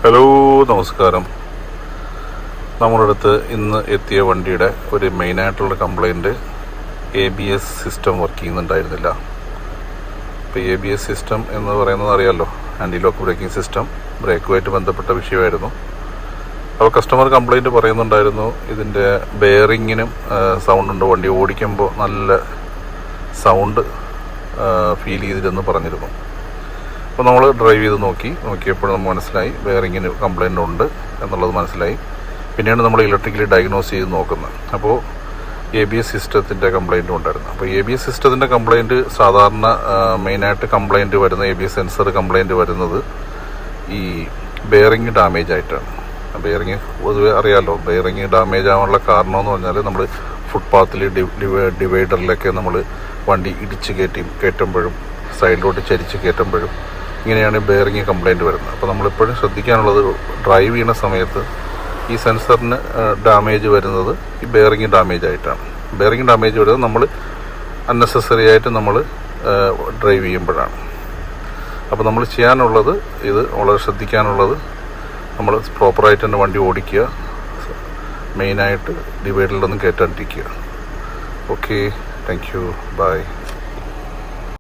Hello, നമസ്കാരം. നമ്മുടെ അടുത്ത് ഇന്ന് എത്തിയ വണ്ടിയുടെ ഒരു മെയിനായിട്ടുള്ള കംപ്ലൈൻറ്റ് ABS സിസ്റ്റം വർക്ക് ചെയ്യുന്നുണ്ടായിരുന്നില്ല. ഇപ്പോൾ ABS സിസ്റ്റം എന്ന് പറയുന്നത് അറിയാമല്ലോ, ആൻറ്റി ലോക്ക് ബ്രേക്കിംഗ് സിസ്റ്റം, ബ്രേക്കുമായിട്ട് ബന്ധപ്പെട്ട വിഷയമായിരുന്നു. അപ്പോൾ കസ്റ്റമർ കംപ്ലൈൻറ്റ് പറയുന്നുണ്ടായിരുന്നു, ഇതിൻ്റെ ബെയറിങ്ങിനും സൗണ്ടുണ്ട്, വണ്ടി ഓടിക്കുമ്പോൾ നല്ല സൗണ്ട് ഫീൽ ചെയ്തിരുന്നു പറഞ്ഞിരുന്നു. അപ്പോൾ നമ്മൾ ഡ്രൈവ് ചെയ്ത് നോക്കിയപ്പോൾ നമുക്ക് മനസ്സിലായി ബെയറിങ്ങിന് കംപ്ലൈൻ്റ് ഉണ്ട് എന്നുള്ളത് മനസ്സിലായി. പിന്നെയാണ് നമ്മൾ ഇലക്ട്രിക്കലി ഡയഗ്നോസ് ചെയ്ത് നോക്കുന്നത്. അപ്പോൾ ABS സിസ്റ്റത്തിൻ്റെ കംപ്ലൈൻറ്റും ഉണ്ടായിരുന്നു. അപ്പോൾ ABS സിസ്റ്റത്തിൻ്റെ കംപ്ലൈൻറ്റ് സാധാരണ മെയിനായിട്ട് കംപ്ലൈൻറ്റ് വരുന്ന ABS സെൻസർ കംപ്ലൈൻറ്റ് വരുന്നത് ഈ ബെയറിങ് ഡാമേജ് ആയിട്ടാണ്. ബെയറിങ് പൊതുവെ അറിയാമല്ലോ, ബെയറിങ് ഡാമേജ് ആവാനുള്ള കാരണം എന്ന് പറഞ്ഞാൽ നമ്മൾ ഫുട്പാത്തിൽ ഡിവൈഡറിലൊക്കെ നമ്മൾ വണ്ടി ഇടിച്ച് കയറ്റുമ്പോഴും സൈഡിലോട്ട് ചരിച്ച് കയറ്റുമ്പോഴും ഇങ്ങനെയാണ് ബെയറിങ് കംപ്ലൈൻറ്റ് വരുന്നത്. അപ്പോൾ നമ്മളെപ്പോഴും ശ്രദ്ധിക്കാനുള്ളത്, ഡ്രൈവ് ചെയ്യുന്ന സമയത്ത് ഈ സെൻസറിന് ഡാമേജ് വരുന്നത് ഈ ബെയറിങ് ഡാമേജ് ആയിട്ടാണ്. ബെയറിങ് ഡാമേജ് വരുന്നത് നമ്മൾ അൺനെസസറി ആയിട്ട് നമ്മൾ ഡ്രൈവ് ചെയ്യുമ്പോഴാണ്. അപ്പോൾ നമ്മൾ ചെയ്യാനുള്ളത്, ഇത് വളരെ ശ്രദ്ധിക്കാനുള്ളത്, നമ്മൾ പ്രോപ്പറായിട്ട് തന്നെ വണ്ടി ഓടിക്കുക, മെയിനായിട്ട് ഡിവൈഡറിലൊന്നും കയറ്റാണ്ടിരിക്കുക. Okay, thank you, by.